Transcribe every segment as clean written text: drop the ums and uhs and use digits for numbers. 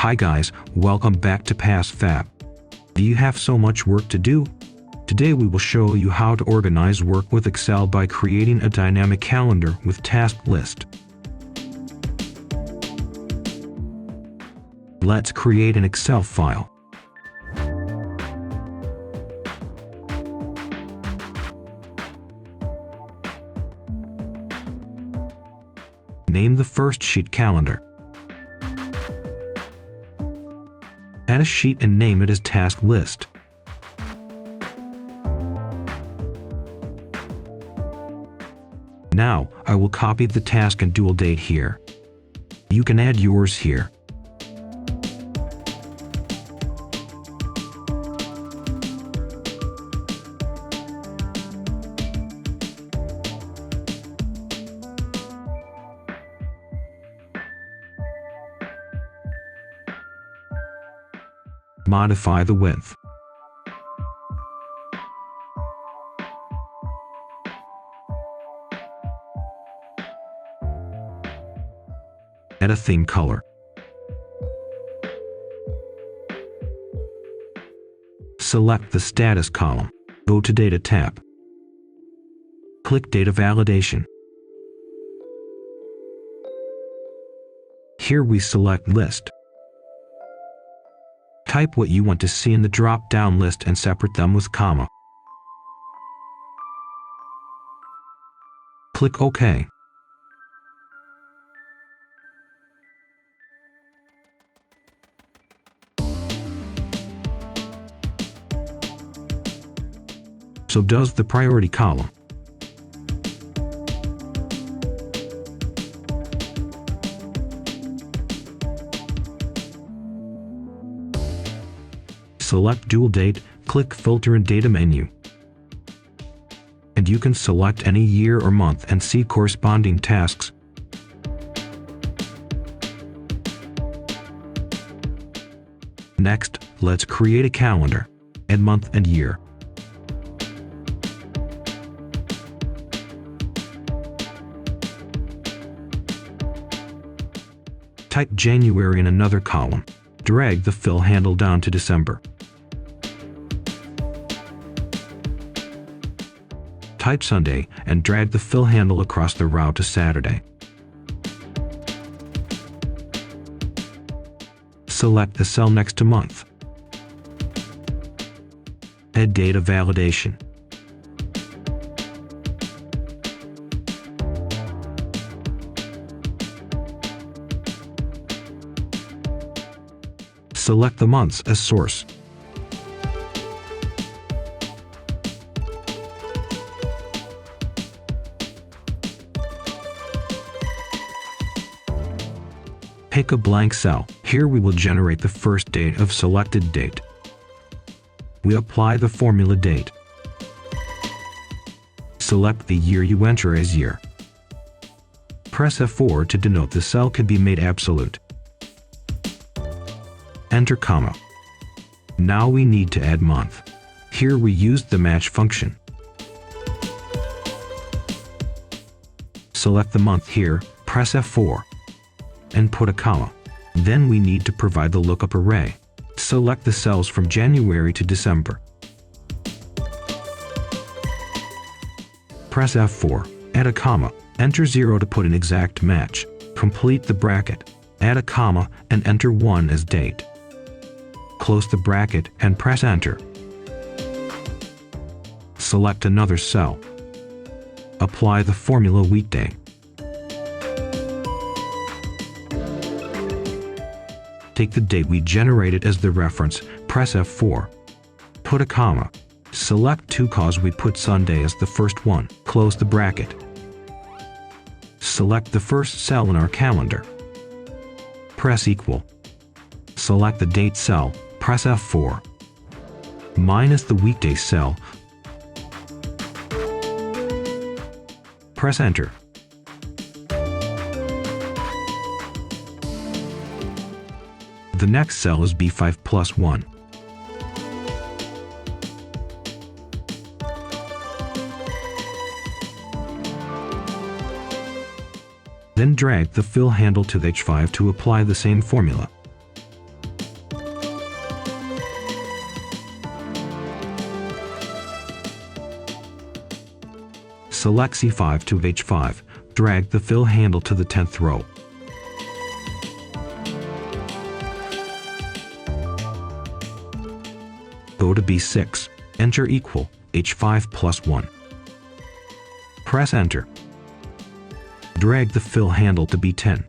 Hi guys, welcome back to PassFab. Do you have so much work to do? Today we will show you how to organize work with Excel by creating a dynamic calendar with task list. Let's create an Excel file. Name the first sheet calendar. Add a sheet and name it as task list. Now, I will copy the task and dual date here. You can add yours here. Modify the width. Add a theme color. Select the Status column. Go to Data tab. Click Data Validation. Here we select List. Type what you want to see in the drop-down list and separate them with comma. Click OK. So does the priority column. Select Dual Date, click Filter in Data menu. And you can select any year or month and see corresponding tasks. Next, let's create a calendar. Add month and year. Type January in another column. Drag the fill handle down to December. Type Sunday and drag the fill handle across the row to Saturday. Select the cell next to month. Add data validation. Select the months as source. Pick a blank cell. Here we will generate the first date of selected date. We apply the formula date. Select the year you enter as year. Press F4 to denote the cell can be made absolute. Enter comma. Now we need to add month. Here we use the match function. Select the month here, press F4, and put a comma. Then we need to provide the lookup array. Select the cells from January to December. Press F4, add a comma, enter 0 to put an exact match. Complete the bracket, add a comma, and enter 1 as date. Close the bracket and press Enter. Select another cell. Apply the formula weekday. Take the date we generated as the reference, press F4. Put a comma. Select 2 cause we put Sunday as the first one. Close the bracket. Select the first cell in our calendar. Press equal. Select the date cell, press F4. Minus the weekday cell. Press Enter. The next cell is B5 plus 1. Then drag the fill handle to the H5 to apply the same formula. Select C5 to H5. Drag the fill handle to the 10th row. Go to B6. Enter equal H5 plus 1. Press Enter. Drag the fill handle to B10.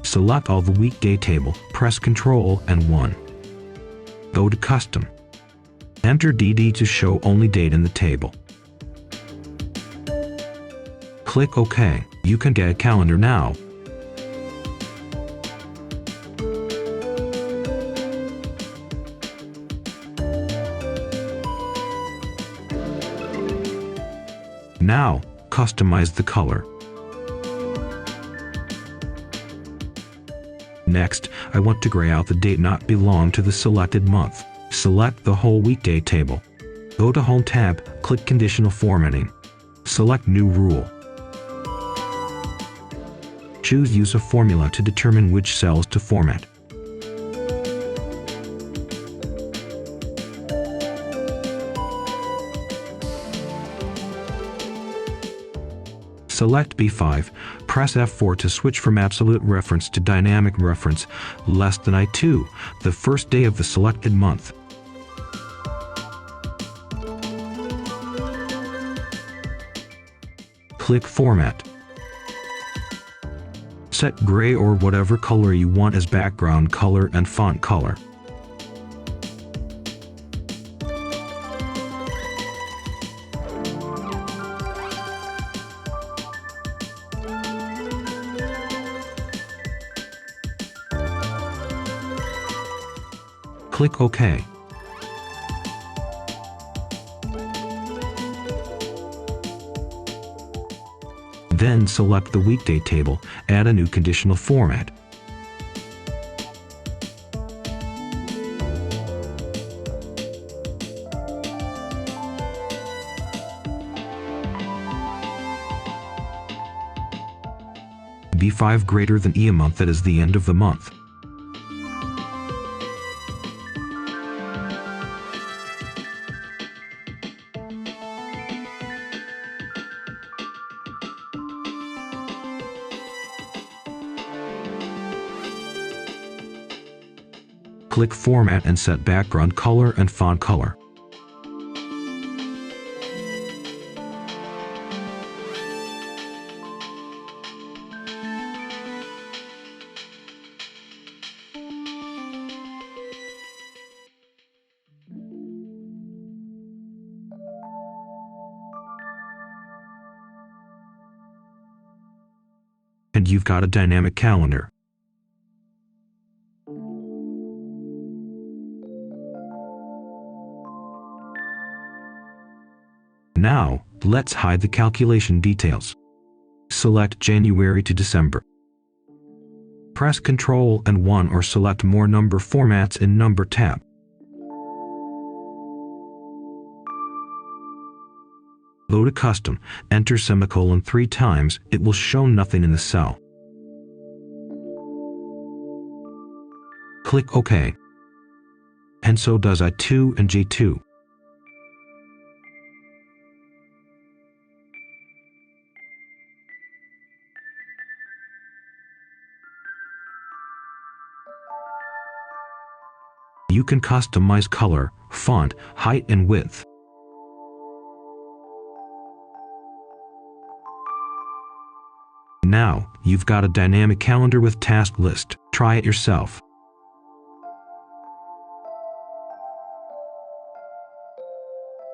Select all the weekday table, press Ctrl and 1. Go to Custom. Enter DD to show only date in the table. Click OK. You can get a calendar now. Now, customize the color. Next, I want to gray out the date not belong to the selected month. Select the whole weekday table. Go to Home tab, click Conditional Formatting. Select New Rule. Choose Use a formula to determine which cells to format. Select B5, press F4 to switch from absolute reference to dynamic reference, less than I2, the first day of the selected month. Click Format. Set gray or whatever color you want as background color and font color. Click OK. Then select the weekday table, add a new conditional format. B5 greater than E a month, that is the end of the month. Click Format and set background color and font color. And you've got a dynamic calendar. Now, let's hide the calculation details. Select January to December. Press Ctrl and 1 or select More Number Formats in Number tab. Go to Custom, enter semicolon 3 times, it will show nothing in the cell. Click OK. And so does I2 and J2. You can customize color, font, height, and width. Now, you've got a dynamic calendar with task list. Try it yourself.